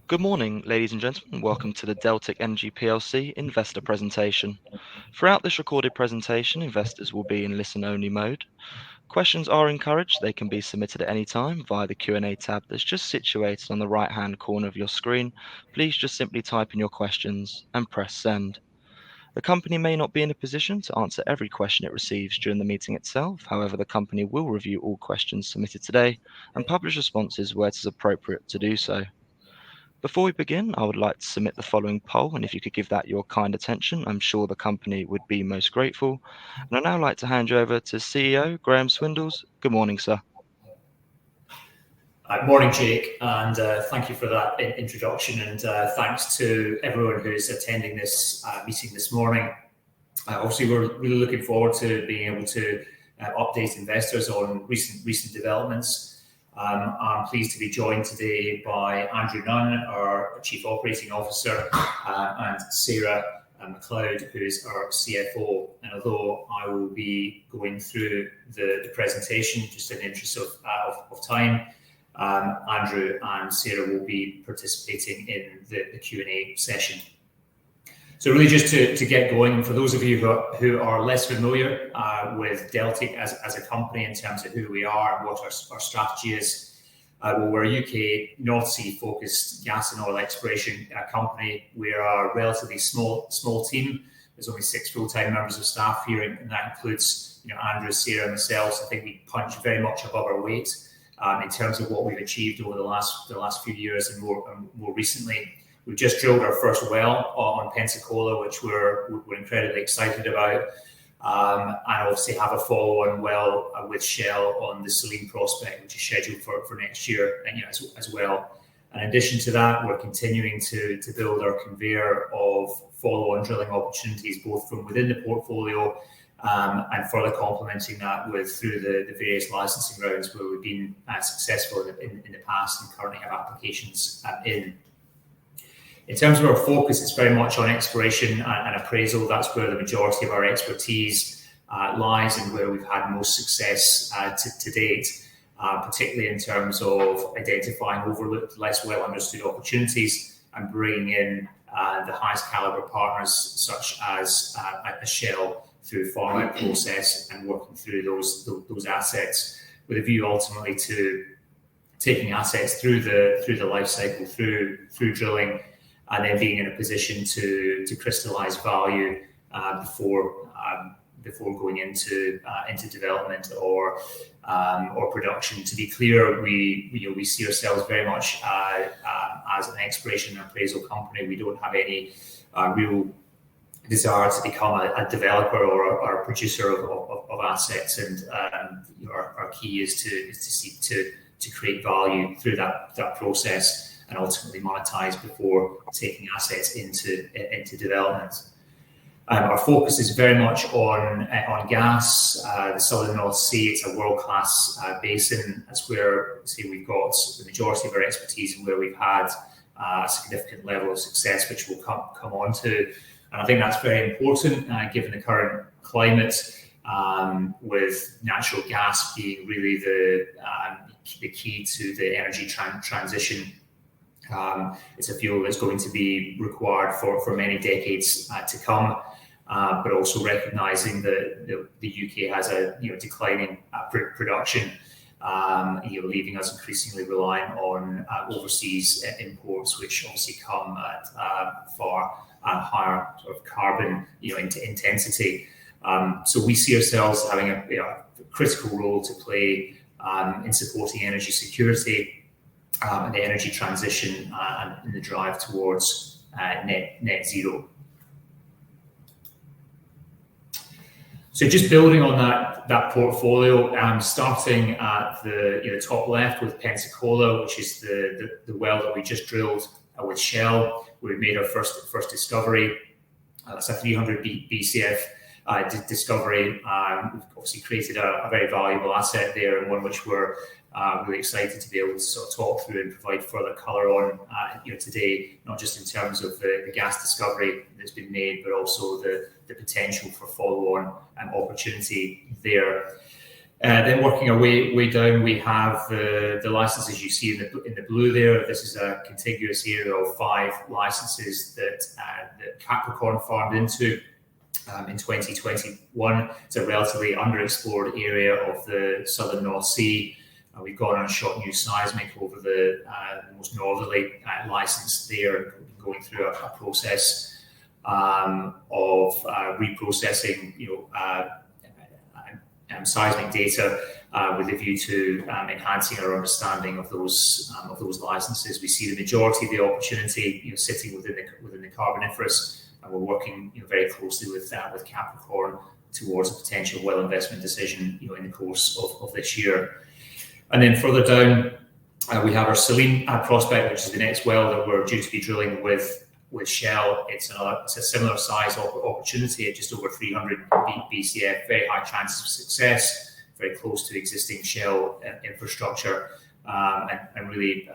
Good morning, ladies and gentlemen. Welcome to the DELTIC Energy PLC investor presentation. Throughout this recorded presentation, investors will be in listen-only mode. Questions are encouraged. They can be submitted at any time via the Q&A tab that's just situated on the right-hand corner of your screen. Please just simply type in your questions and press send. The company may not be in a position to answer every question it receives during the meeting itself. However, the company will review all questions submitted today and publish responses where it is appropriate to do so. Before we begin, I would like to submit the following poll, and if you could give that your kind attention, I'm sure the company would be most grateful. And I'd now like to hand you over to CEO Graham Swindles. Good morning, sir. Morning, Jake, and thank you for that introduction, and thanks to everyone who's attending this meeting this morning. Obviously, we're really looking forward to being able to update investors on recent developments. I'm pleased to be joined today by Andrew Nunn, our Chief Operating Officer, and Sarah McLeod, who's our CFO. And although I will be going through the presentation just in the interest of time, Andrew and Sarah will be participating in the Q&A session. So really just to get going, for those of you who are less familiar with DELTIC as a company in terms of who we are and what our strategy is, well, we're a UK North Sea focused gas and oil exploration company. We are a relatively small team. There's only 6 full-time members of staff here, and that includes Andrew, Sarah, and myself. So I think we punch very much above our weight in terms of what we've achieved over the last few years, and more recently. We've just drilled our first well on Pensacola, which we're incredibly excited about, and obviously have a follow-on well with Shell on the Selene prospect, which is scheduled for next year, and as well. In addition to that, we're continuing to build our conveyor of follow-on drilling opportunities, both from within the portfolio and further complementing that through the various licensing rounds where we've been successful in the past and currently have applications in. In terms of our focus, it's very much on exploration and appraisal. That's where the majority of our expertise lies and where we've had most success to date, particularly in terms of identifying overlooked, less well understood opportunities and bringing in the highest caliber partners such as a Shell through farm-out process and working through those assets with a view ultimately to taking assets through the life cycle, through drilling, and then being in a position to crystallize value before going into development or production. To be clear, we see ourselves very much as an exploration and appraisal company. We don't have any real desire to become a developer or a producer of assets, and our key is to seek to create value through that process and ultimately monetize before taking assets into development. Our focus is very much on gas, the Southern North Sea. It's a world-class basin. That's where we've got the majority of our expertise and where we've had a significant level of success, which we'll come on to. And I think that's very important given the current climate, with natural gas being really the key to the energy transition. It's a fuel that's going to be required for many decades to come, but also recognizing that the UK has a declining production, leaving us increasingly reliant on overseas imports, which obviously come at far higher sort of carbon intensity. So we see ourselves having a critical role to play in supporting energy security, and the energy transition, and in the drive towards net zero. So just building on that portfolio, starting at the top left with Pensacola, which is the well that we just drilled with Shell. We made our first discovery. That's a 300 BCF discovery. We've obviously created a very valuable asset there, and one which we're really excited to be able to sort of talk through and provide further colour on today, not just in terms of the gas discovery that's been made, but also the potential for follow-on opportunity there. Then working our way down, we have the licenses you see in the blue there. This is a contiguous area of 5 licenses that Capricorn farmed into in 2021. It's a relatively underexplored area of the southern North Sea. We've gone and shot new seismic over the most northerly license there, going through a process of reprocessing, seismic data with a view to enhancing our understanding of those licenses. We see the majority of the opportunity, sitting within the Carboniferous, and we're working very closely with Capricorn towards a potential well investment decision, in the course of this year. And then further down, we have our Selene prospect, which is the next well that we're due to be drilling with Shell. It's a similar size opportunity at just over 300 BCF, very high chances of success, very close to existing Shell infrastructure, and really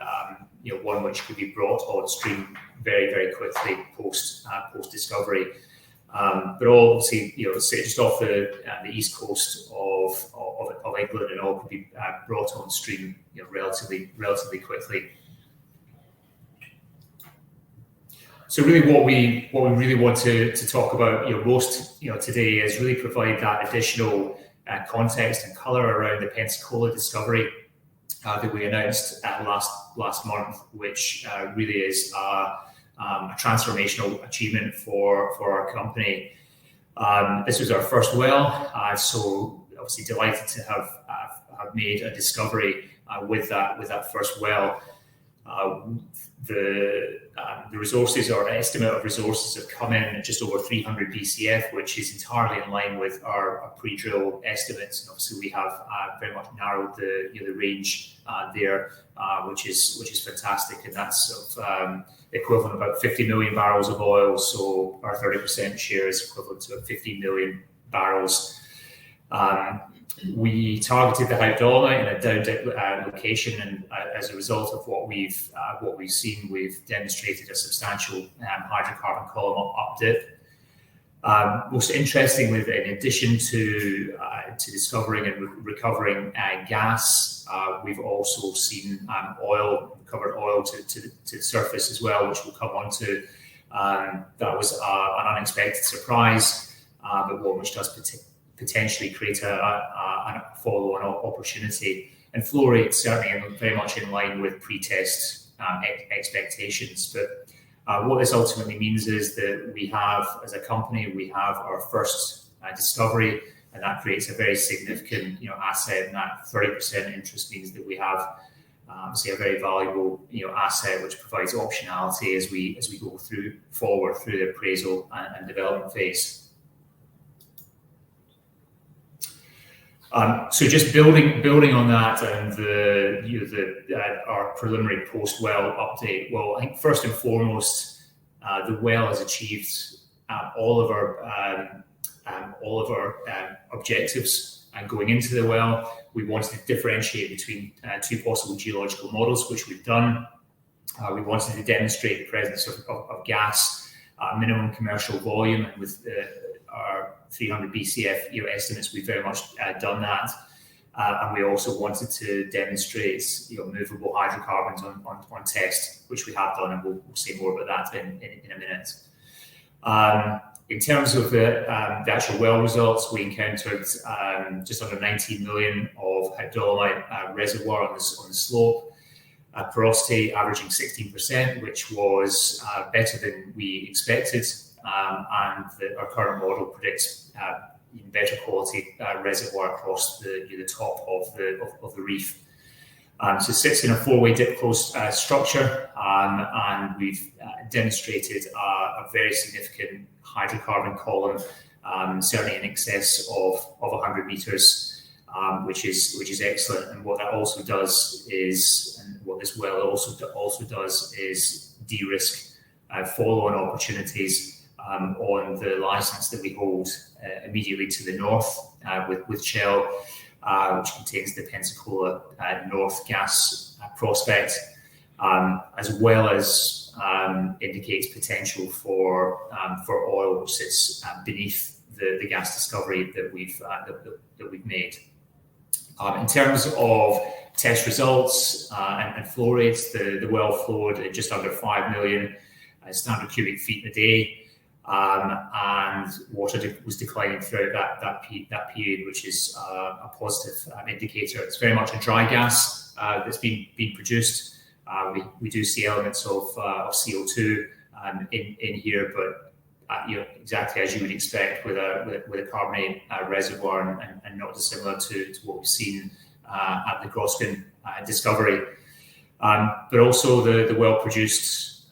one which could be brought on stream very, very quickly post discovery. But all obviously, just off the east coast of England, and all could be brought on stream relatively quickly. So really, what we really want to talk about, most today, is really provide that additional context and colour around the Pensacola discovery that we announced last month, which really is a transformational achievement for our company. This was our first well, so obviously delighted to have made a discovery with that first well. The resources, or estimate of resources, have come in at just over 300 BCF, which is entirely in line with our pre-drill estimates. And obviously, we have very much narrowed the range there, which is fantastic, and that's equivalent of about 50 million barrels of oil. So our 30% share is equivalent to 15 million barrels. We targeted the High Dolomite in a down dip location, and as a result of what we've seen, we've demonstrated a substantial hydrocarbon column up dip. Most interestingly, in addition to discovering and recovering gas, we've also seen recovered oil to the surface as well, which we'll come on to. That was an unexpected surprise, but one which does potentially create a follow-on opportunity. And flow rate certainly very much in line with pre-test expectations. But what this ultimately means is that we have, as a company, we have our first discovery, and that creates a very significant asset. And that 30% interest means that we have a very valuable asset, which provides optionality as we go forward through the appraisal and development phase. So just building on that and our preliminary post-well update. Well, I think first and foremost, the well has achieved all of our objectives. And going into the well, we wanted to differentiate between 2 possible geological models, which we've done. We wanted to demonstrate the presence of gas, minimum commercial volume, and with our 300 BCF estimates, we've very much done that. And we also wanted to demonstrate movable hydrocarbons on test, which we have done, and we'll say more about that in a minute. In terms of the actual well results, we encountered just under 19 million of dolomite reservoir on the slope. Porosity averaging 16%, which was better than we expected, and our current model predicts even better quality reservoir across the top of the reef. So it sits in a 4-way dip close structure, and we've demonstrated a very significant hydrocarbon column, certainly in excess of 100 meters, which is excellent. And what that also does is, and what this well also does, is de-risk follow-on opportunities on the license that we hold immediately to the north with Shell, which contains the Pensacola North gas prospect, as well as indicates potential for oil which sits beneath the gas discovery that we've made. In terms of test results and flow rates, the well flowed at just under 5 million standard cubic feet a day, and water was declining throughout that period, which is a positive indicator. It's very much a dry gas that's being produced. We do see elements of CO2 in here, but exactly as you would expect with a carbonate reservoir, and not dissimilar to what we've seen at the Groskin discovery. But also the well produced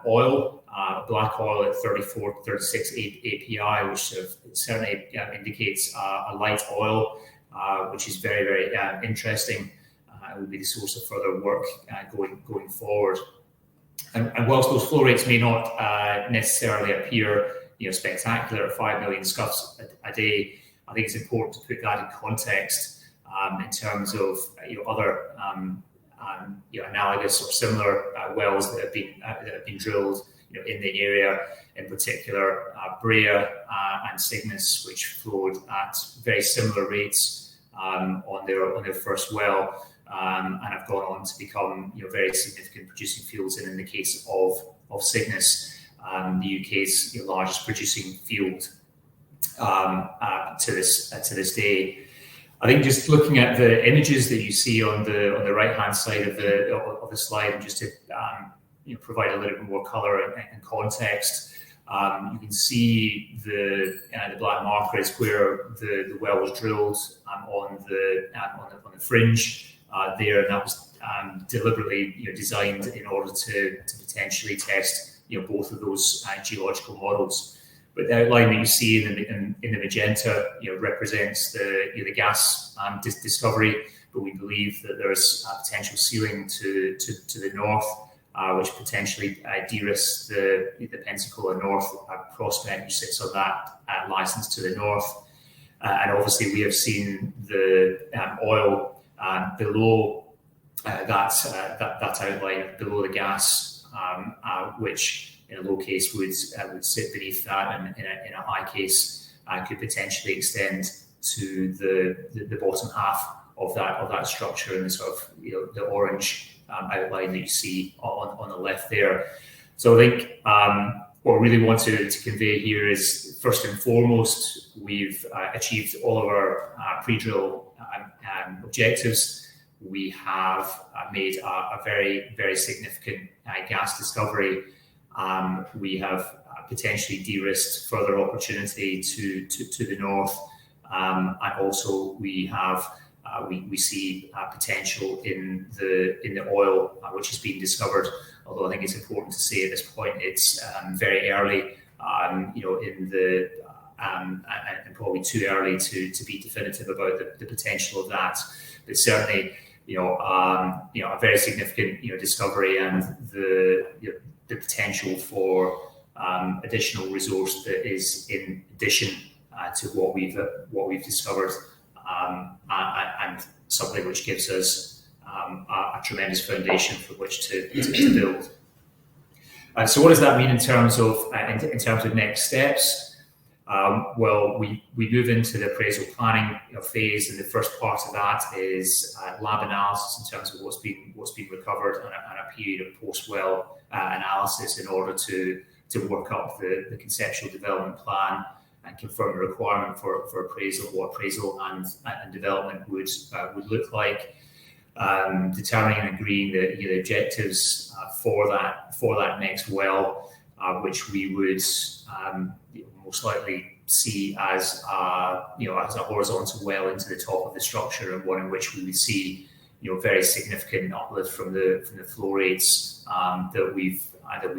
oil, black oil at 34-36 API, which certainly indicates a light oil, which is very, very interesting. It will be the source of further work going forward. And whilst those flow rates may not necessarily appear spectacular at 5 million scuffs a day, I think it's important to put that in context in terms of other analogous or similar wells that have been drilled in the area, in particular Brea and Cygnus, which flowed at very similar rates on their first well, and have gone on to become very significant producing fields. And in the case of Cygnus, the UK's largest producing field to this day. I think just looking at the images that you see on the right hand side of the slide, and just to provide a little bit more color and context, you can see the black marker is where the well was drilled on the fringe there, and that was deliberately designed in order to potentially test both of those geological models. But the outline that you see in the magenta represents the gas discovery, but we believe that there's a potential ceiling to the north, which potentially de-risks the Pensacola North prospect, which sits on that license to the north. And obviously we have seen the oil below that outline, below the gas, which in a low case would sit beneath that, and in a high case could potentially extend to the bottom half of that structure, and the sort of the orange outline that you see on the left there. So I think what we really want to convey here is, first and foremost, we've achieved all of our pre-drill objectives. We have made a very, very significant gas discovery. We have potentially de-risked further opportunity to the north, and also we see potential in the oil which is being discovered. Although I think it's important to say at this point it's very early, in the and probably too early to be definitive about the potential of that. But certainly, a very significant discovery, and the potential for additional resource that is in addition to what we've discovered, and something which gives us a tremendous foundation for which to build. So what does that mean in terms of next steps? Well, we move into the appraisal planning phase, and the first part of that is lab analysis in terms of what's been recovered, and a period of post-well analysis in order to work up the conceptual development plan and confirm the requirement for appraisal, what appraisal and development would look like, determining and agreeing the objectives for that next well, which we would most likely see as a horizontal well into the top of the structure, and one in which we would see very significant uplift from the flow rates that we've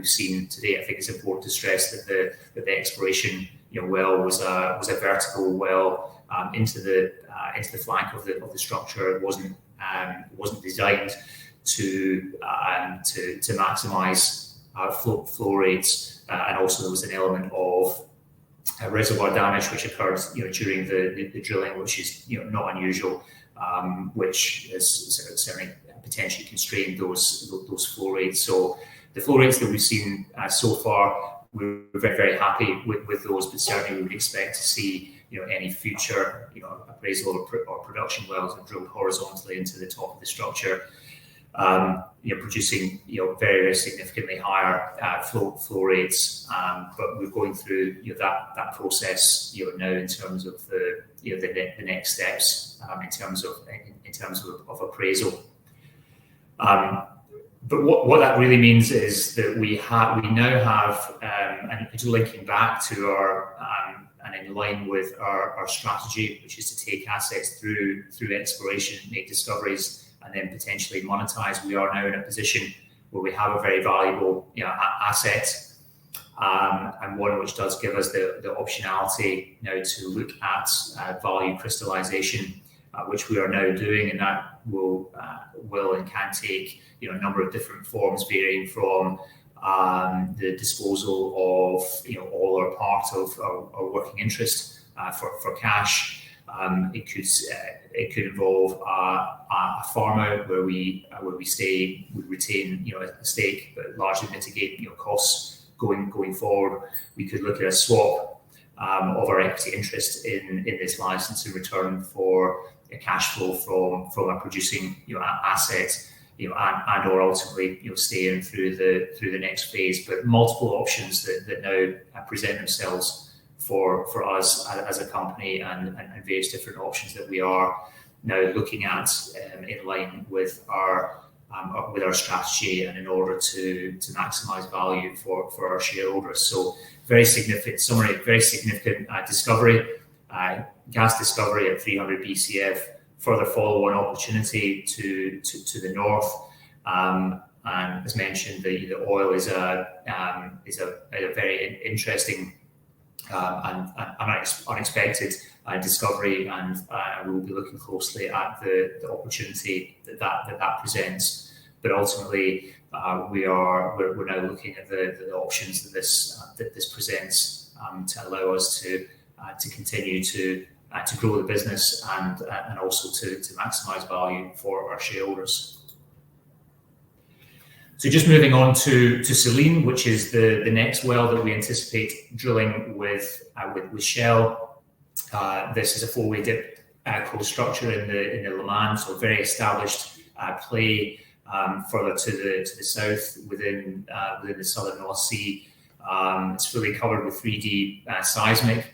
seen today. I think it's important to stress that the exploration well was a vertical well into the flank of the structure. It wasn't designed to maximize flow rates, and also there was an element of reservoir damage which occurred during the drilling, which is not unusual, which has certainly potentially constrained those flow rates. So the flow rates that we've seen so far, we're very, very happy with those, but certainly we would expect to see any future appraisal or production wells are drilled horizontally into the top of the structure, producing very, very significantly higher flow rates. But we're going through that process now in terms of the next steps in terms of appraisal. But what that really means is that we now have, and it's linking back to our and in line with our strategy, which is to take assets through exploration, make discoveries, and then potentially monetize. We are now in a position where we have a very valuable asset, and one which does give us the optionality now to look at value crystallization, which we are now doing, and that will and can take a number of different forms, varying from the disposal of all or part of our working interest for cash. It could involve a farm out where we retain a stake, but largely mitigate costs going forward. We could look at a swap of our equity interest in this license in return for a cash flow from a producing asset, and or ultimately stay in through the next phase. But multiple options that now present themselves for us as a company, and various different options that we are now looking at in line with our strategy and in order to maximize value for our shareholders. So very significant summary, very significant discovery, gas discovery at 300 BCF, further follow-on opportunity to the north, and as mentioned, the oil is a very interesting and unexpected discovery, and we will be looking closely at the opportunity that presents. But ultimately, we're now looking at the options that this presents to allow us to continue to grow the business and also to maximize value for our shareholders. So just moving on to Selene, which is the next well that we anticipate drilling with Shell. This is a 4-way dip closed structure in the Le Mans, so a very established play further to the south within the southern North Sea. It's fully covered with 3D seismic.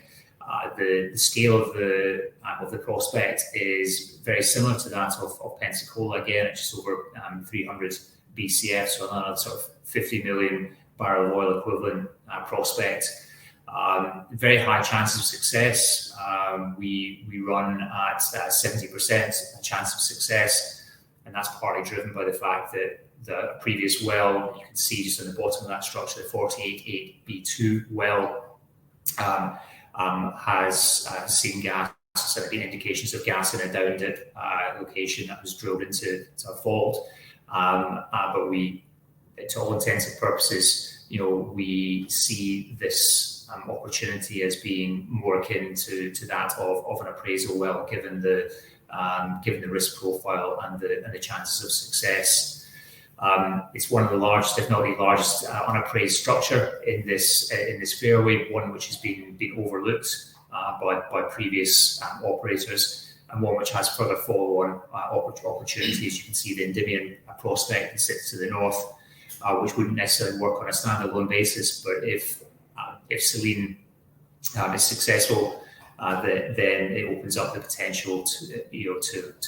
The scale of the prospect is very similar to that of Pensacola, again at just over 300 BCF, so another sort of 50 million barrel of oil equivalent prospect. Very high chance of success. We run at 70% chance of success, and that's partly driven by the fact that the previous well, you can see just on the bottom of that structure, the 48-8B2 well, has seen gas. So there have been indications of gas in a down dip location that was drilled into a fault. But we, to all intents and purposes, we see this opportunity as being more akin to that of an appraisal well, given the risk profile and the chances of success. It's one of the largest, if not the largest, unappraised structure in this fairway, one which has been overlooked by previous operators, and one which has further follow-on opportunities. You can see the Endymion prospect that sits to the north, which wouldn't necessarily work on a standalone basis, but if Selene is successful, then it opens up the potential to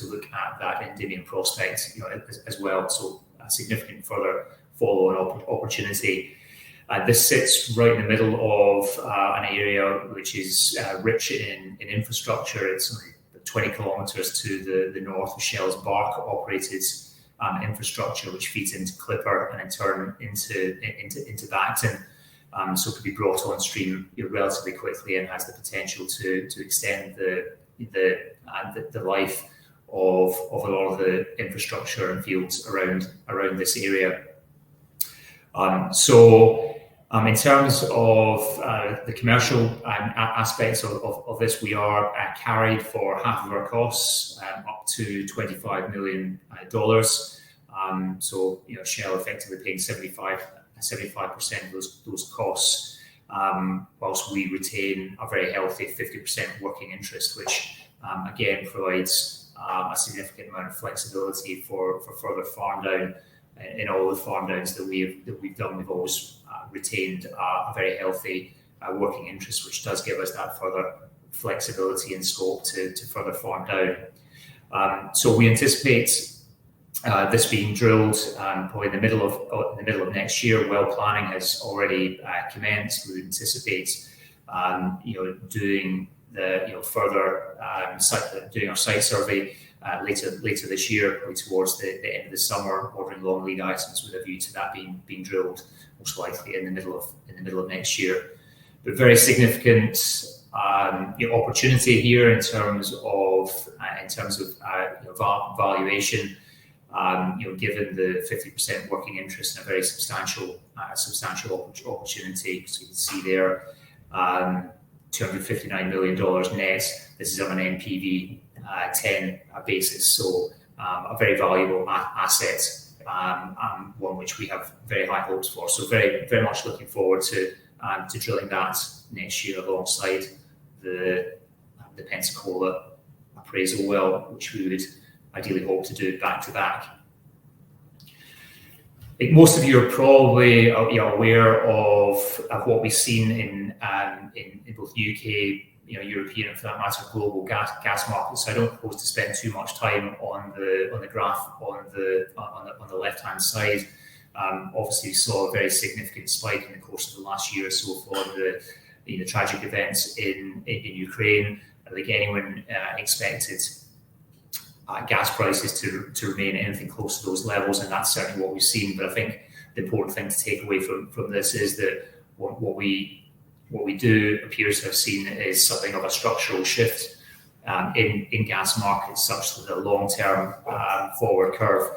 look at that Endymion prospect as well. So a significant further follow-on opportunity. This sits right in the middle of an area which is rich in infrastructure. It's only 20 kilometres to the north of Shell's Bark operated infrastructure, which feeds into Clipper and in turn into Bacton. So it could be brought on stream relatively quickly and has the potential to extend the life of a lot of the infrastructure and fields around this area. In terms of the commercial aspects of this, we are carried for half of our costs, up to $25 million. Shell effectively paying 75% of those costs. whilst we retain a very healthy 50% working interest, which again provides a significant amount of flexibility for further farm down. In all the farm downs that we've done, we've always retained a very healthy working interest, which does give us that further flexibility and scope to further farm down. So we anticipate this being drilled probably in the middle of next year. Well planning has already commenced. We anticipate doing the further doing our site survey later this year, probably towards the end of the summer, ordering long lead items with a view to that being drilled most likely in the middle of next year. But very significant opportunity here in terms of valuation. Given the 50% working interest and a very substantial opportunity. So you can see there, $259 million net. This is on an NPV 10 basis, so a very valuable asset, one which we have very high hopes for. So very, very much looking forward to drilling that next year alongside the Pensacola appraisal well, which we would ideally hope to do back to back. I think most of you are probably aware of what we've seen in both UK, European, and for that matter, global gas markets. So I don't propose to spend too much time on the graph on the left hand side. Obviously, we saw a very significant spike in the course of the last year or so following the tragic events in Ukraine. I think anyone expected gas prices to remain anything close to those levels, and that's certainly what we've seen. But I think the important thing to take away from this is that what we do appear to have seen is something of a structural shift in gas markets, such that the long-term forward curve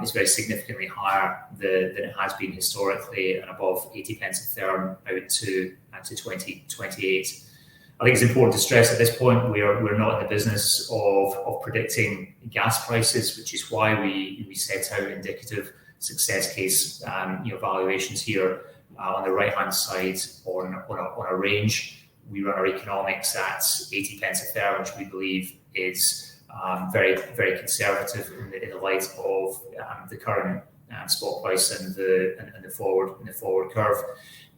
is very significantly higher than it has been historically, and above 80 pence a therm out to 2028. I think it's important to stress at this point we're not in the business of predicting gas prices, which is why we set out indicative success case valuations here. On the right hand side, on a range, we run our economics at 80 pence a therm, which we believe is very, very conservative in the light of the current spot price and the forward curve.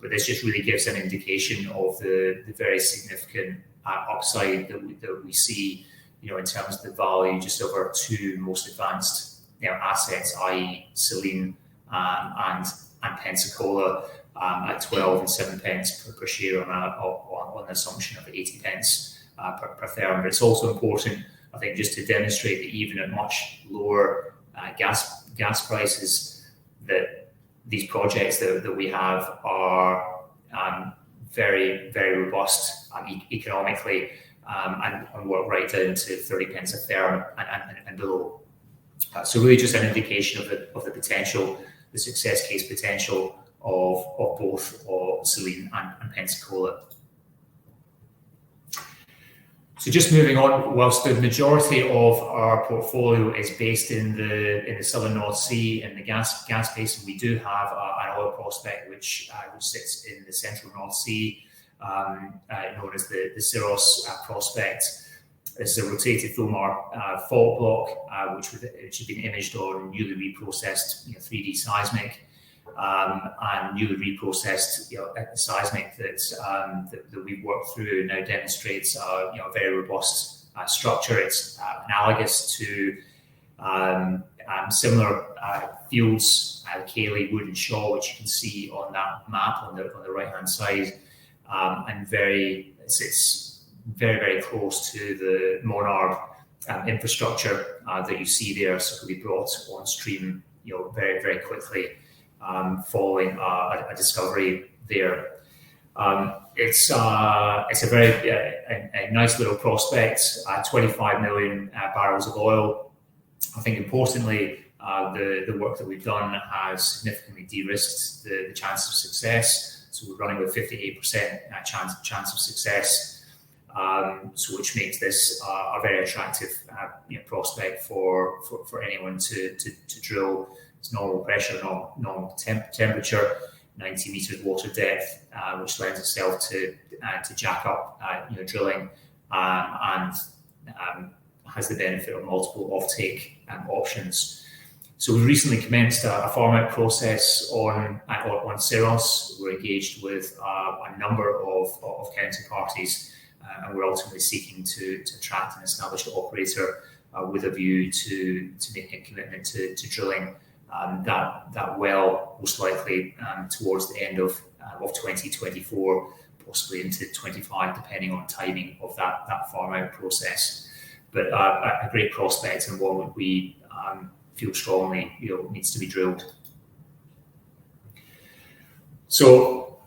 But this just really gives an indication of the very significant upside that we see, in terms of the value just of our two most advanced assets, i.e. Selene and Pensacola, at 12 and 7 pence per share on the assumption of 80 pence per therm. But it's also important, I think, just to demonstrate that even at much lower gas prices, that these projects that we have are very, very robust economically, and work right down to 30 pence a therm and below. So really just an indication of the potential, the success case potential of both Selene and Pensacola. So just moving on, whilst the majority of our portfolio is based in the southern North Sea and the gas basin, we do have an oil prospect which sits in the central North Sea, known as the Syros prospect. This is a rotated Thomar fault block, which had been imaged on newly reprocessed 3D seismic, and newly reprocessed seismic that we've worked through now demonstrates a very robust structure. It's analogous to similar fields, Cayley, Wood and Shaw, which you can see on that map on the right hand side, and it's very, very close to the Monarch infrastructure that you see there. So it'll be brought on stream very, very quickly following a discovery there. It's a very a nice little prospect, 25 million barrels of oil. I think importantly, the work that we've done has significantly de-risked the chance of success. So we're running with 58% chance of success, so which makes this a very attractive prospect for anyone to drill. It's normal pressure, normal temperature, 90 meters water depth, which lends itself to jack up drilling, and has the benefit of multiple offtake options. So we recently commenced a farm out process on Ceros. We're engaged with a number of counterparties, and we're ultimately seeking to attract an established operator with a view to making a commitment to drilling that well, most likely towards the end of 2024, possibly into 25, depending on timing of that farm out process. But a great prospect, and one that we feel strongly needs to be drilled. So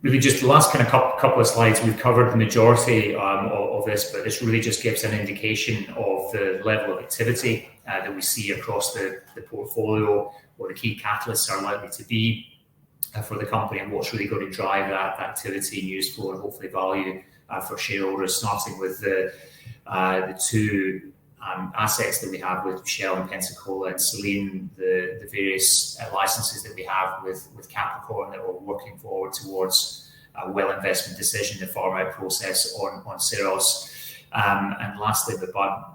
really just the last kind of couple of slides, we've covered the majority of this, but this really just gives an indication of the level of activity that we see across the portfolio, what the key catalysts are likely to be for the company, and what's really going to drive that activity, news flow, and hopefully value for shareholders, starting with the two assets that we have with Shell and Pensacola and Selene, the various licenses that we have with Capricorn that we're working forward towards a well investment decision, the farm out process on Ceros. And lastly, but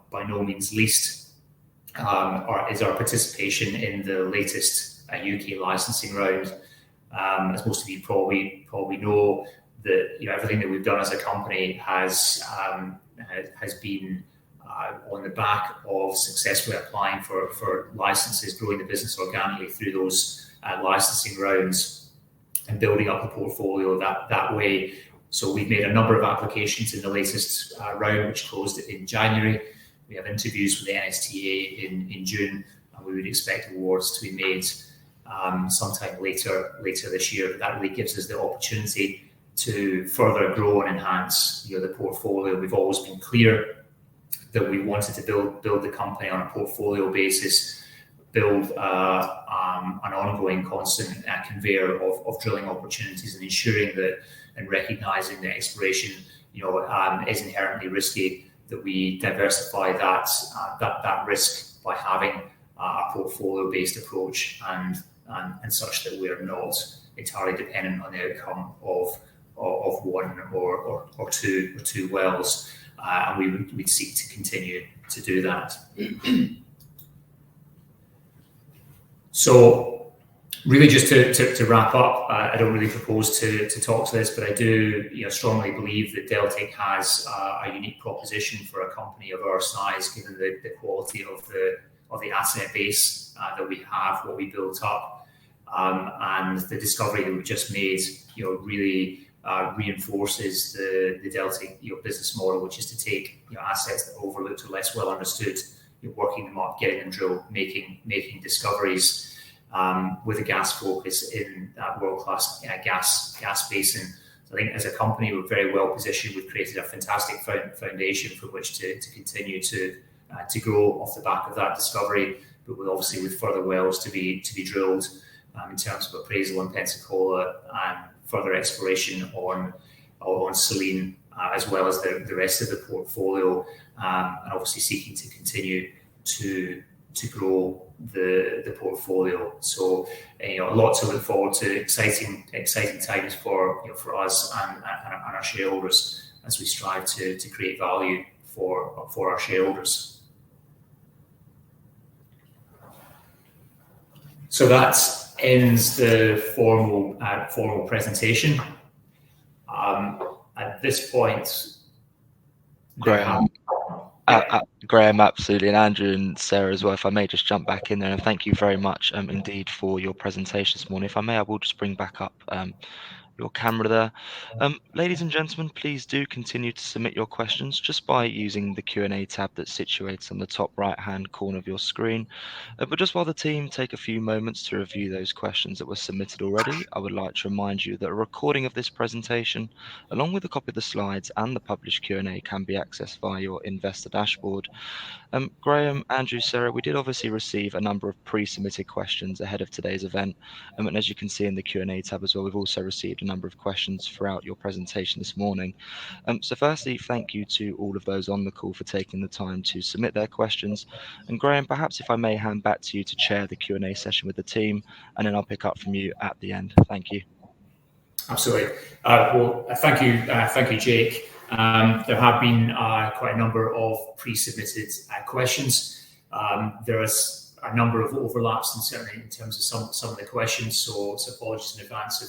by no means least, is our participation in the latest UK licensing round. As most of you probably know, that everything that we've done as a company has been on the back of successfully applying for licenses, growing the business organically through those licensing rounds, and building up the portfolio that way. So we've made a number of applications in the latest round, which closed in January. We have interviews with the NSTA in June, and we would expect awards to be made sometime later this year. But that really gives us the opportunity to further grow and enhance the portfolio. We've always been clear that we wanted to build the company on a portfolio basis, build an ongoing constant conveyor of drilling opportunities, and ensuring that, and recognizing that exploration is inherently risky, that we diversify that risk by having a portfolio-based approach, and such that we are not entirely dependent on the outcome of one or two wells. And we'd seek to continue to do that. So really just to wrap up, I don't really propose to talk to this, but I do strongly believe that DELTIC has a unique proposition for a company of our size, given the quality of the asset base that we have, what we built up, and the discovery that we just made really reinforces the DELTIC business model, which is to take assets that are overlooked or less well understood, working them up, getting them drilled, making discoveries with a gas focus in that world-class gas basin. So I think as a company, we're very well positioned. We've created a fantastic foundation for which to continue to grow off the back of that discovery, but with further wells to be drilled in terms of appraisal in Pensacola, and further exploration on Selene, as well as the rest of the portfolio, and obviously seeking to continue to grow the portfolio. So a lot to look forward to, exciting times for us and our shareholders as we strive to create value for our shareholders. So that ends the formal presentation. At this point, Graham, absolutely, and Andrew and Sarah as well. If I may just jump back in there, and thank you very much indeed for your presentation this morning. If I may, I will just bring back up your camera there. Ladies and gentlemen, please do continue to submit your questions just by using the Q&A tab that's situated on the top right hand corner of your screen. But just while the team take a few moments to review those questions that were submitted already, I would like to remind you that a recording of this presentation, along with a copy of the slides and the published Q&A, can be accessed via your investor dashboard. Graham, Andrew, Sarah, we did obviously receive a number of pre-submitted questions ahead of today's event, and as you can see in the Q&A tab as well, we've also received a number of questions throughout your presentation this morning. So firstly, thank you to all of those on the call for taking the time to submit their questions. And Graham, perhaps if I may hand back to you to chair the Q&A session with the team, and then I'll pick up from you at the end. Thank you. Absolutely. Well, thank you, Jake. There have been quite a number of pre-submitted questions. There is a number of overlaps, and certainly in terms of some of the questions. So apologies in advance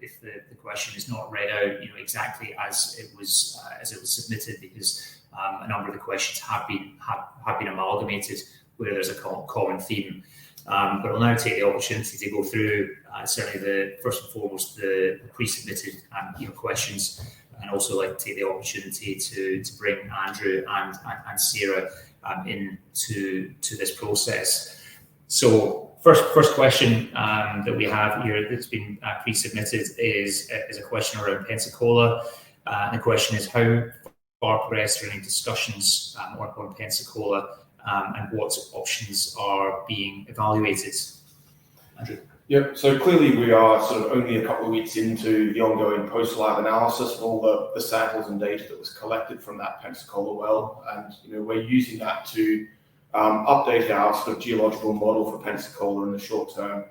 if the question is not read out, exactly as it was submitted, because a number of the questions have been amalgamated where there's a common theme. But I'll now take the opportunity to go through certainly first and foremost the pre-submitted questions, and also like to take the opportunity to bring Andrew and Sarah into this process. So first question that we have here that's been pre-submitted is a question around Pensacola. The question is, how far progressed are any discussions on Pensacola, and what options are being evaluated? Andrew? Yep, so clearly we are sort of only a couple of weeks into the ongoing post-lab analysis of all the samples and data that was collected from that Pensacola well, and we're using that to update our sort of geological model for Pensacola in the short term.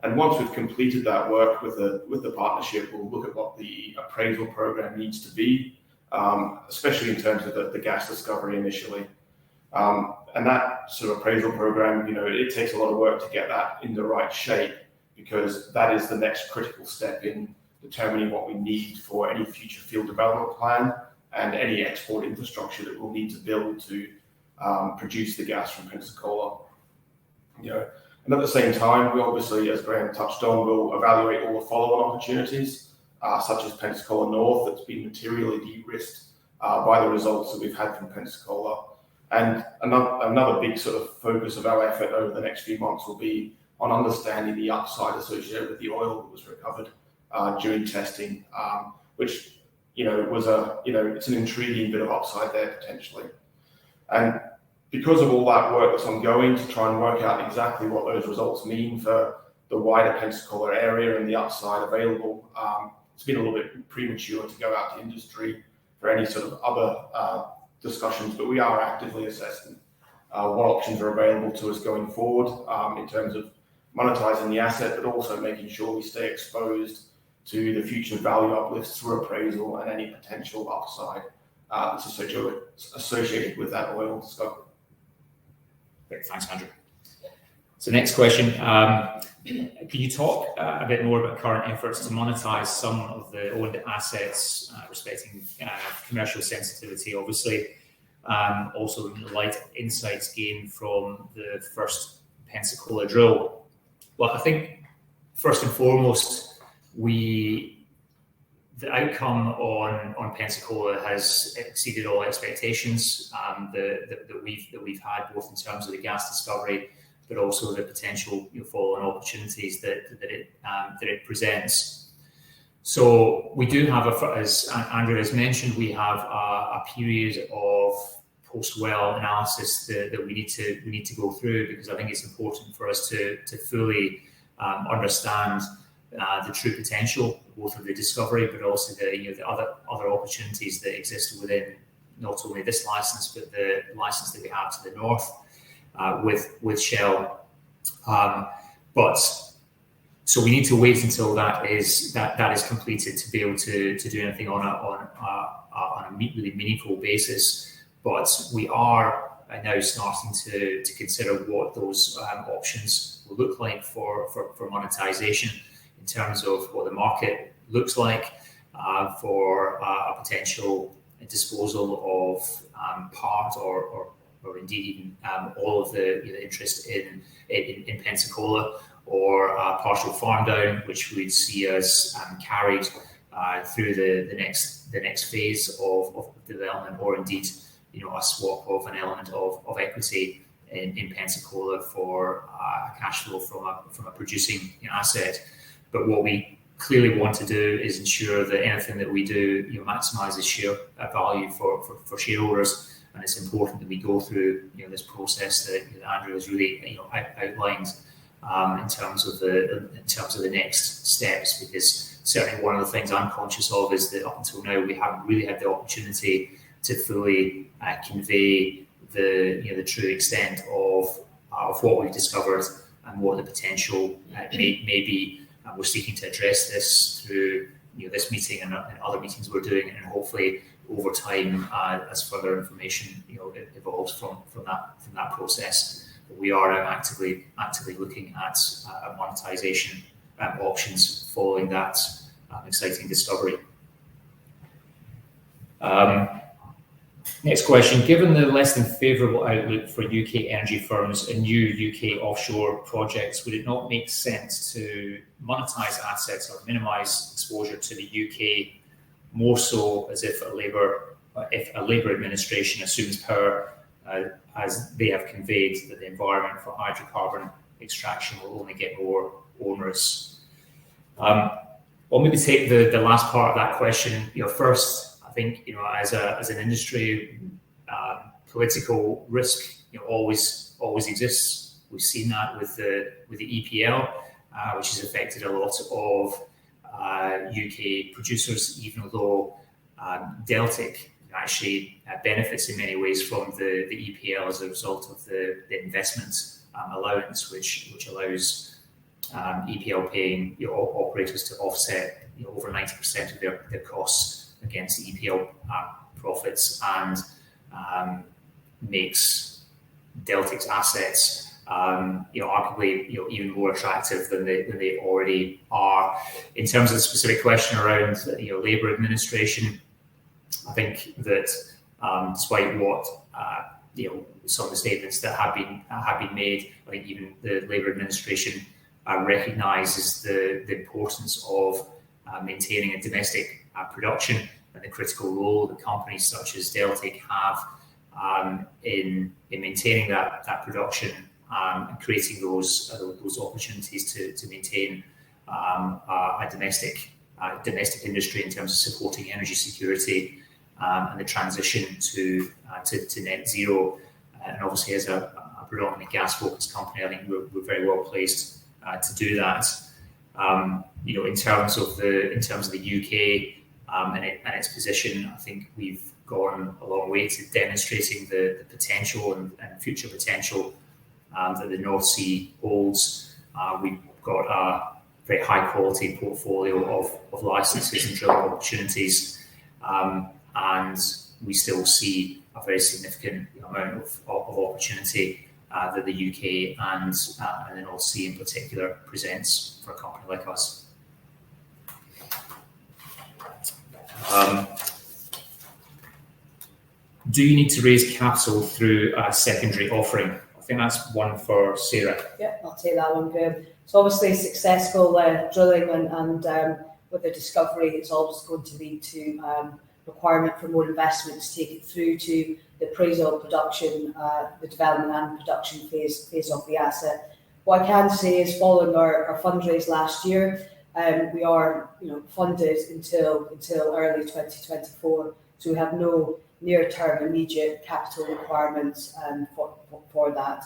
And once we've completed that work with the partnership, we'll look at what the appraisal program needs to be, especially in terms of the gas discovery initially. And that sort of appraisal program, it takes a lot of work to get that in the right shape, because that is the next critical step in determining what we need for any future field development plan and any export infrastructure that we'll need to build to produce the gas from Pensacola. And at the same time, we obviously, as Graham touched on, will evaluate all the follow-on opportunities, such as Pensacola North, that's been materially de-risked by the results that we've had from Pensacola. And another big sort of focus of our effort over the next few months will be on understanding the upside associated with the oil that was recovered during testing, which it's an intriguing bit of upside there potentially. And because of all that work that's ongoing to try and work out exactly what those results mean for the wider Pensacola area and the upside available, it's been a little bit premature to go out to industry for any sort of other discussions, but we are actively assessing what options are available to us going forward in terms of monetizing the asset, but also making sure we stay exposed to the future value uplifts through appraisal and any potential upside that's associated with that oil discovery. Great, thanks, Andrew. So next question, can you talk a bit more about current efforts to monetize some of the owned assets, respecting commercial sensitivity, obviously, also in the light of insights gained from the first Pensacola drill? Well, I think first and foremost, the outcome on Pensacola has exceeded all expectations that we've had, both in terms of the gas discovery, but also the potential follow-on opportunities that it presents. So we do have, as Andrew has mentioned, we have a period of post-well analysis that we need to go through, because I think it's important for us to fully understand the true potential, both of the discovery, but also the other opportunities that exist within not only this license, but the license that we have to the north with Shell. But so we need to wait until that is completed to be able to do anything on a really meaningful basis. But we are now starting to consider what those options will look like for monetization, in terms of what the market looks like for a potential disposal of part or indeed even all of the interest in Pensacola, or a partial farm down, which we'd see as carried through the next phase of development, or indeed a swap of an element of equity in Pensacola for cash flow from a producing asset. But what we clearly want to do is ensure that anything that we do maximises share value for shareholders, and it's important that we go through this process that Andrew has really outlined in terms of the next steps, because certainly one of the things I'm conscious of is that up until now we haven't really had the opportunity to fully convey the true extent of what we've discovered and what the potential may be. We're seeking to address this through this meeting and other meetings we're doing, and hopefully over time, as further information evolves from that process. But we are now actively looking at monetization options following that exciting discovery. Next question. Given the less than favourable outlook for UK energy firms and new UK offshore projects, would it not make sense to monetize assets or minimise exposure to the UK, more so as if a Labour administration assumes power, as they have conveyed that the environment for hydrocarbon extraction will only get more onerous? I'll maybe take the last part of that question. First, I think as an industry, political risk always exists. We've seen that with the EPL, which has affected a lot of UK producers, even though DELTIC actually benefits in many ways from the EPL as a result of the investment allowance, which allows EPL paying operators to offset over 90% of their costs against the EPL profits, and makes DELTIC's assets arguably even more attractive than they already are. In terms of the specific question around Labour administration, I think that despite what some of the statements that have been made, I think even the Labour administration recognises the importance of maintaining a domestic production and the critical role that companies such as DELTIC have in maintaining that production and creating those opportunities to maintain a domestic industry in terms of supporting energy security and the transition to net zero. And obviously, as a predominantly gas-focused company, I think we're very well placed to do that. In terms of the UK and its position, I think we've gone a long way to demonstrating the potential and future potential that the North Sea holds. We've got a very high quality portfolio of licenses and drilling opportunities, and we still see a very significant amount of opportunity that the UK and the North Sea in particular presents for a company like us. Do you need to raise capital through a secondary offering? I think that's one for Sarah. Yeah, I'll take that one, Graham. So obviously successful drilling and with the discovery, it's always going to lead to requirement for more investment to take it through to the appraisal, production, the development and production phase of the asset. What I can say is, following our fundraise last year, we are funded until early 2024, so we have no near-term immediate capital requirements for that.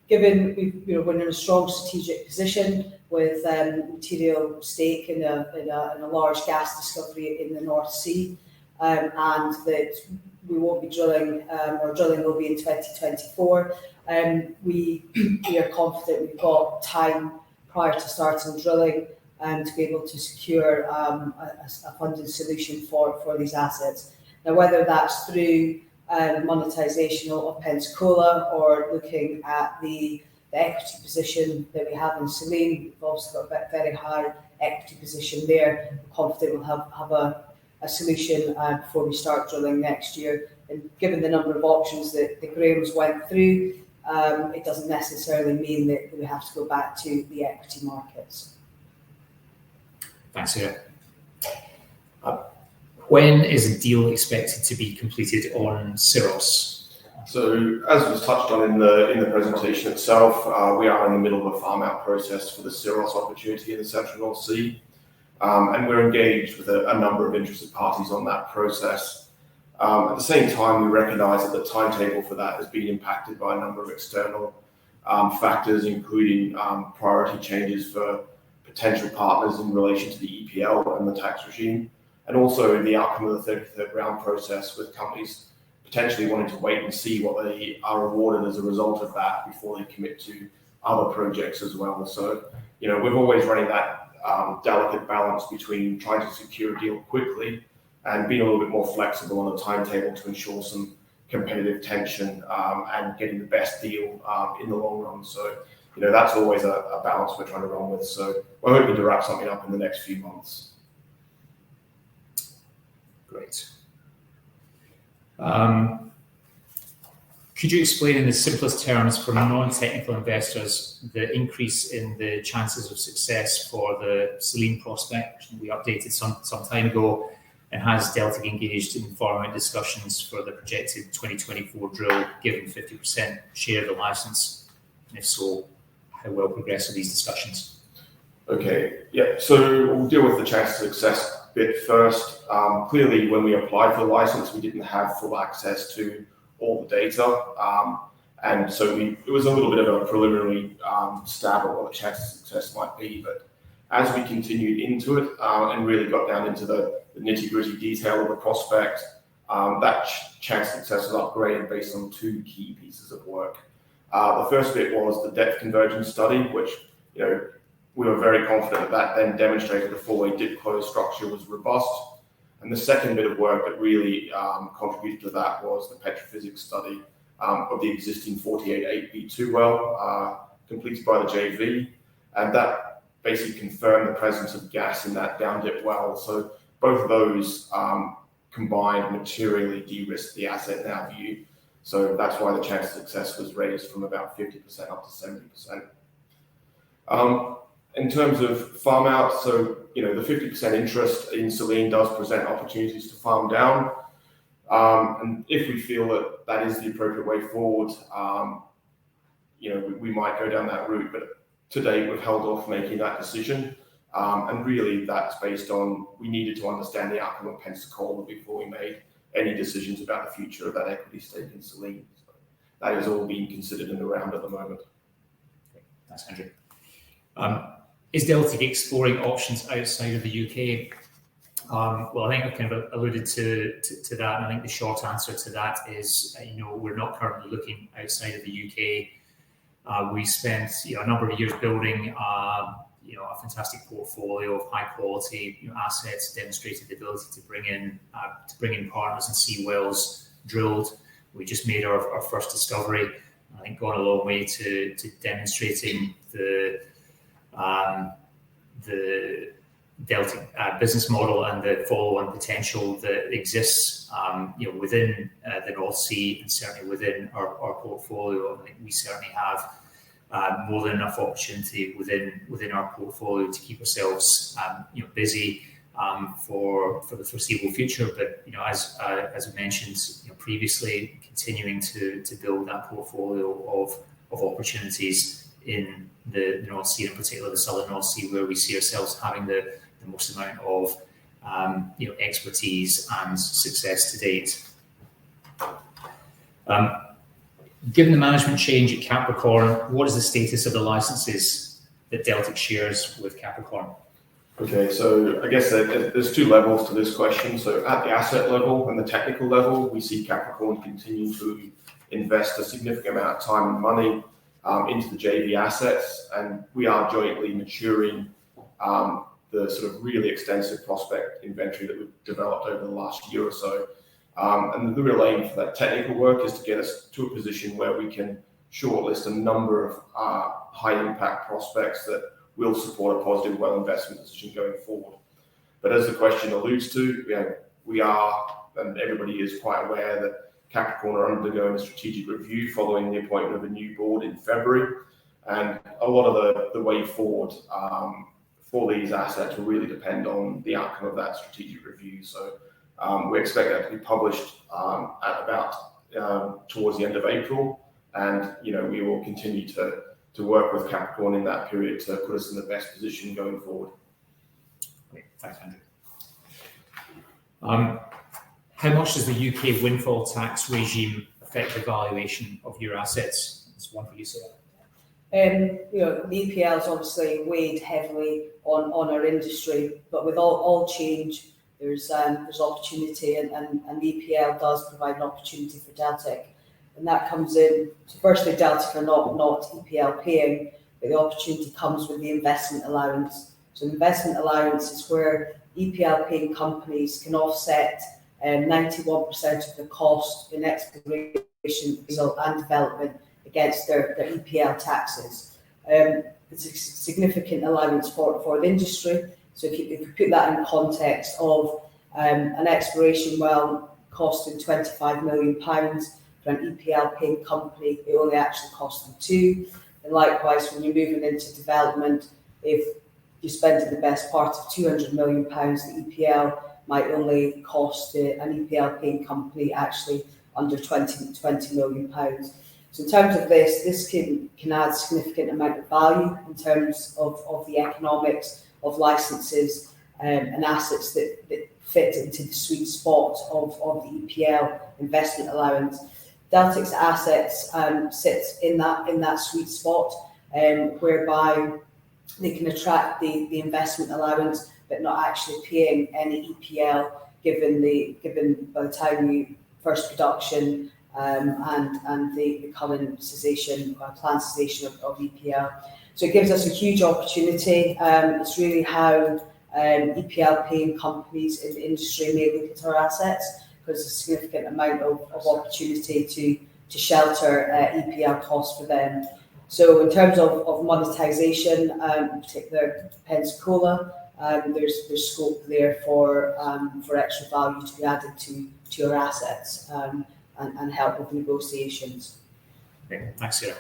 Given we're in a strong strategic position with material stake in a large gas discovery in the North Sea, and that we won't be drilling, or drilling will be in 2024. We are confident we've got time prior to starting drilling to be able to secure a funding solution for these assets. Now, whether that's through monetisation of Pensacola or looking at the equity position that we have in Selene, we've also got a very high equity position there. I'm confident we'll have a solution before we start drilling next year. And given the number of options that Graham's went through, it doesn't necessarily mean that we have to go back to the equity markets. Thanks, Sarah. When is a deal expected to be completed on Syros? So, as was touched on in the presentation itself, we are in the middle of a farm-out process for the Syros opportunity in the Central North Sea, and we're engaged with a number of interested parties on that process. At the same time, we recognise that the timetable for that has been impacted by a number of external factors, including priority changes for potential partners in relation to the EPL and the tax regime, and also the outcome of the 33rd round process, with companies potentially wanting to wait and see what they are awarded as a result of that before they commit to other projects as well. So, we're always running that delicate balance between trying to secure a deal quickly and being a little bit more flexible on the timetable to ensure some competitive tension and getting the best deal in the long run. So, that's always a balance we're trying to run with. So we're hoping to wrap something up in the next few months. Great. Could you explain in the simplest terms for non-technical investors the increase in the chances of success for the Selene prospect, which we updated some time ago, and has DELTIC engaged in farm-out discussions for the projected 2024 drill, given 50% share of the licence? And if so, how well progressed are these discussions? Okay, yeah, so we'll deal with the chance of success bit first. Clearly, when we applied for the licence, we didn't have full access to all the data. And so it was a little bit of a preliminary stab at what the chance of success might be. But as we continued into it and really got down into the nitty-gritty detail of the prospect, that chance of success was upgraded based on two key pieces of work. The first bit was the depth convergence study, which we were very confident that then demonstrated the four-way dip-close structure was robust. And the second bit of work that really contributed to that was the petrophysics study of the existing 48-8B2 well completed by the JV. And that basically confirmed the presence of gas in that down-dip well. So both of those combined materially de-risked the asset in our view. So that's why the chance of success was raised from about 50% up to 70%. In terms of farm out, so the 50% interest in Selene does present opportunities to farm down. And if we feel that that is the appropriate way forward, we might go down that route. But to date, we've held off making that decision. And really, that's based on we needed to understand the outcome of Pensacola before we made any decisions about the future of that equity stake in Selene. So that is all being considered in the round at the moment. Okay. Thanks, Andrew. Is DELTIC exploring options outside of the UK? Well, I think I've kind of alluded to that, and I think the short answer to that is, we're not currently looking outside of the UK. We spent a number of years building a fantastic portfolio of high quality assets, demonstrated the ability to bring in partners and see wells drilled. We just made our first discovery. I think gone a long way to demonstrating the DELTIC business model and the follow-on potential that exists, within the North Sea and certainly within our portfolio. I think we certainly have more than enough opportunity within our portfolio to keep ourselves, busy for the foreseeable future. But as we mentioned previously, continuing to build that portfolio of opportunities in the North Sea, in particular the southern North Sea, where we see ourselves having the most amount of expertise and success to date. Given the management change at Capricorn, what is the status of the licenses that DELTIC shares with Capricorn? Okay, so I guess there's two levels to this question. So at the asset level and the technical level, we see Capricorn continue to invest a significant amount of time and money into the JV assets, and we are jointly maturing the sort of really extensive prospect inventory that we've developed over the last year or so. And the real aim for that technical work is to get us to a position where we can shortlist a number of high impact prospects that will support a positive well investment decision going forward. But as the question alludes to, we are, and everybody is quite aware that Capricorn are undergoing a strategic review following the appointment of a new board in February. And a lot of the way forward for these assets will really depend on the outcome of that strategic review. So we expect that to be published at about towards the end of April. And, we will continue to work with Capricorn in that period to put us in the best position going forward. Great. Thanks, Andrew. How much does the UK windfall tax regime affect the valuation of your assets? It's one for you, sir. The EPL is obviously weighed heavily on our industry, but with all change, there's opportunity, and the EPL does provide an opportunity for DELTIC, and that comes in. So firstly, DELTIC are not EPL paying, but the opportunity comes with the investment allowance. So investment allowance is where EPL paying companies can offset 91% of the cost in exploration and development against their EPL taxes. It's a significant allowance for the industry. So if you put that in context of an exploration well costing £25 million for an EPL paying company, it only actually costs them £2 million. And likewise, when you're moving into development, if you're spending the best part of £200 million, the EPL might only cost an EPL paying company actually under £20 million. So in terms of this can add significant amount of value in terms of the economics of licenses and assets that fit into the sweet spot of the EPL investment allowance. DELTIC's assets sit in that sweet spot, whereby they can attract the investment allowance, but not actually paying any EPL, given by the time you first production and the current cessation, planned cessation of EPL. So it gives us a huge opportunity. It's really how EPL paying companies in the industry may look at our assets, because there's a significant amount of opportunity to shelter EPL costs for them. So in terms of monetisation, in particular Pensacola, there's scope there for extra value to be added to our assets and help with negotiations. Okay, thanks, Sarah.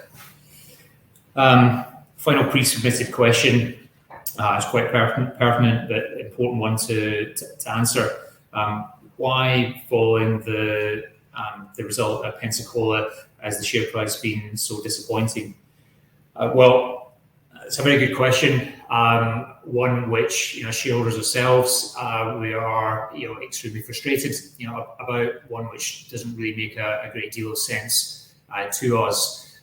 Final pre-submitted question. It's quite pertinent but important one to answer. Why, following the result at Pensacola, has the share price been so disappointing? Well, it's a very good question. One which shareholders ourselves we are extremely frustrated about. One which doesn't really make a great deal of sense to us.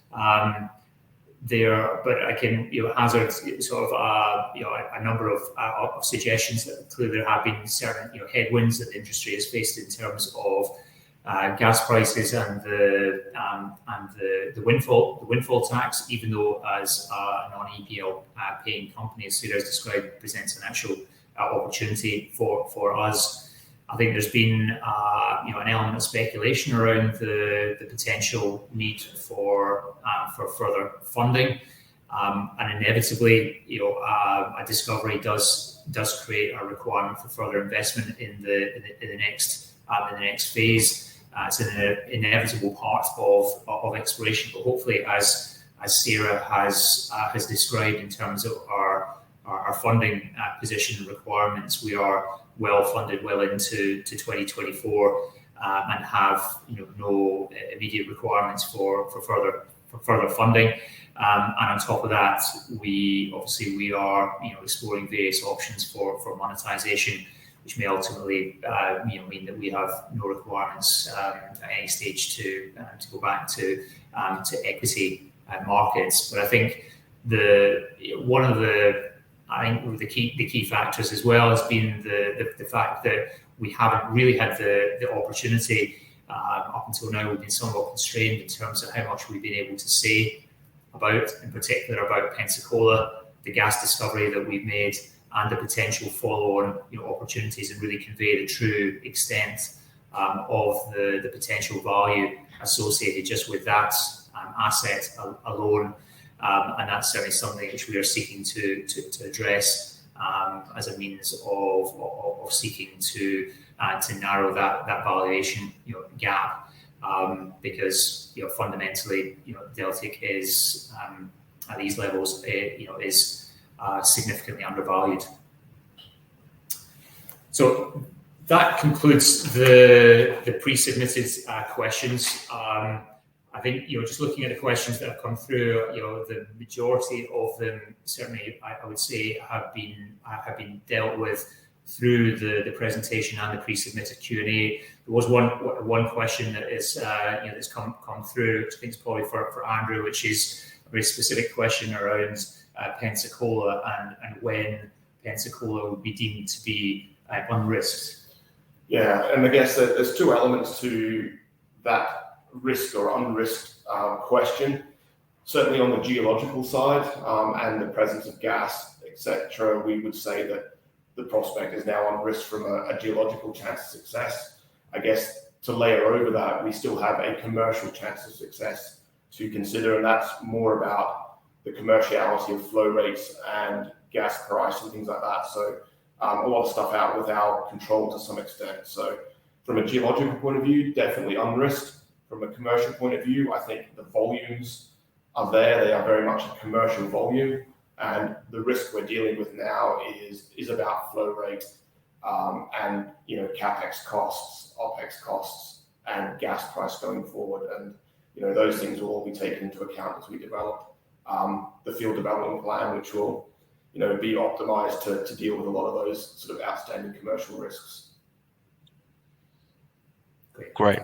But I can hazard sort of a number of suggestions that clearly there have been certain headwinds that the industry has faced in terms of gas prices and the windfall tax, even though as a non-EPL paying company, as Sarah has described, presents an actual opportunity for us. I think there's been an element of speculation around the potential need for further funding, and inevitably, a discovery does create a requirement for further investment in the next phase. It's an inevitable part of exploration, but hopefully, as Sarah has described in terms of our funding position and requirements, we are well funded well into 2024 and have no immediate requirements for further funding. And on top of that, we are exploring various options for monetization, which may ultimately mean that we have no requirements at any stage to go back to equity markets. But I think one of the key factors as well has been the fact that we haven't really had the opportunity up until now. We've been somewhat constrained in terms of how much we've been able to say in particular about Pensacola, the gas discovery that we've made, and the potential follow-on opportunities, and really convey the true extent of the potential value associated just with that asset alone. And that's certainly something which we are seeking to address as a means of seeking to narrow that valuation gap, because fundamentally DELTIC is at these levels is significantly undervalued. So that concludes the pre-submitted questions. I think just looking at the questions that have come through, the majority of them certainly I would say have been dealt with through the presentation and the pre-submitted Q&A. There was one question that is that's come through, which I think is probably for Andrew, which is a very specific question around Pensacola and when Pensacola would be deemed to be unrisked. Yeah, and I guess that there's two elements to that risk or unrisked question. Certainly on the geological side and the presence of gas, etc., we would say that the prospect is now unrisked from a geological chance of success. I guess to layer over that, we still have a commercial chance of success to consider, and that's more about the commerciality of flow rates and gas price and things like that. So a lot of stuff out with our control to some extent. So from a geological point of view, definitely unrisked. From a commercial point of view, I think the volumes are there. They are very much a commercial volume. And the risk we're dealing with now is about flow rate and CapEx costs, OpEx costs, and gas price going forward. And those things will all be taken into account as we develop the field development plan, which will be optimized to deal with a lot of those sort of outstanding commercial risks. Great.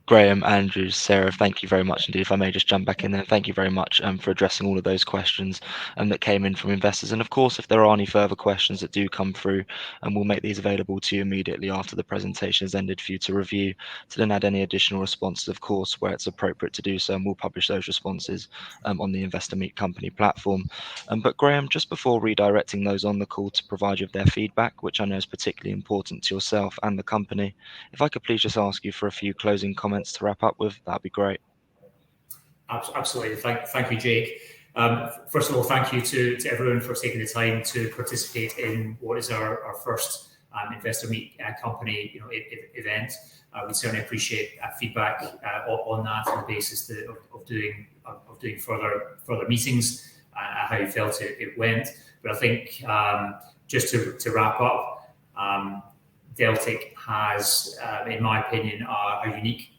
Graham, Andrew, Sarah, thank you very much indeed. If I may just jump back in there, thank you very much for addressing all of those questions that came in from investors. And of course, if there are any further questions that do come through, we'll make these available to you immediately after the presentation has ended for you to review, to then add any additional responses, of course, where it's appropriate to do so. And we'll publish those responses on the Investor Meet Company platform. But Graham, just before redirecting those on the call to provide you with their feedback, which I know is particularly important to yourself and the company, if I could please just ask you for a few closing comments to wrap up with, that'd be great. Absolutely. Thank you, Jake. First of all, thank you to everyone for taking the time to participate in what is our first Investor Meet Company event. We certainly appreciate feedback on that on the basis of doing further meetings, how you felt it went. But I think just to wrap up, DELTIC has, in my opinion, a unique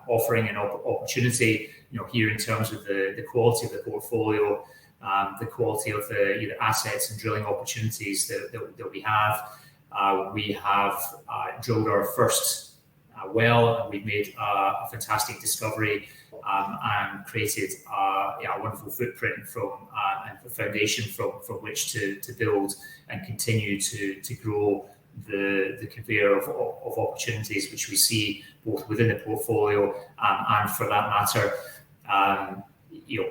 offering and opportunity, here in terms of the quality of the portfolio, the quality of the assets and drilling opportunities that we have. We have drilled our first well, and we've made a fantastic discovery and created a wonderful footprint and a foundation from which to build and continue to grow the conveyor of opportunities which we see both within the portfolio and, for that matter,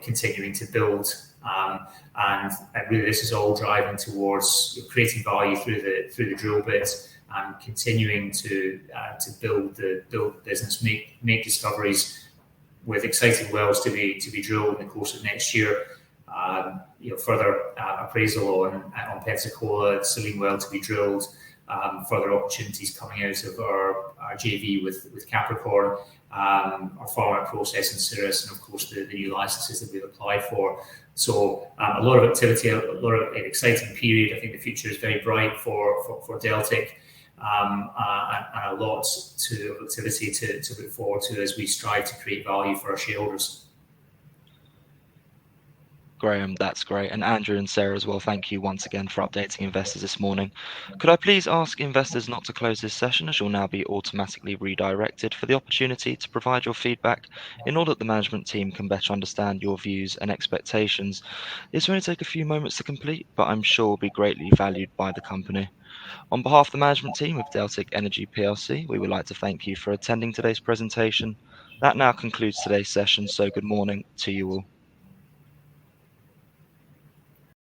continuing to build. And really, this is all driving towards creating value through the drill bit and continuing to build the business, make discoveries with exciting wells to be drilled in the course of next year. Further appraisal on Pensacola, Selene well to be drilled. Further opportunities coming out of our JV with Capricorn, our farm-out process in Cirrus, and of course the new licenses that we've applied for. So a lot of activity, a lot of an exciting period. I think the future is very bright for DELTIC, and a lot of activity to look forward to as we strive to create value for our shareholders. Graham, that's great. And Andrew and Sarah as well, thank you once again for updating investors this morning. Could I please ask investors not to close this session, as you'll now be automatically redirected for the opportunity to provide your feedback in order that the management team can better understand your views and expectations. This will only take a few moments to complete, but I'm sure will be greatly valued by the company. On behalf of the management team of DELTIC Energy PLC, we would like to thank you for attending today's presentation. That now concludes today's session, so good morning to you all.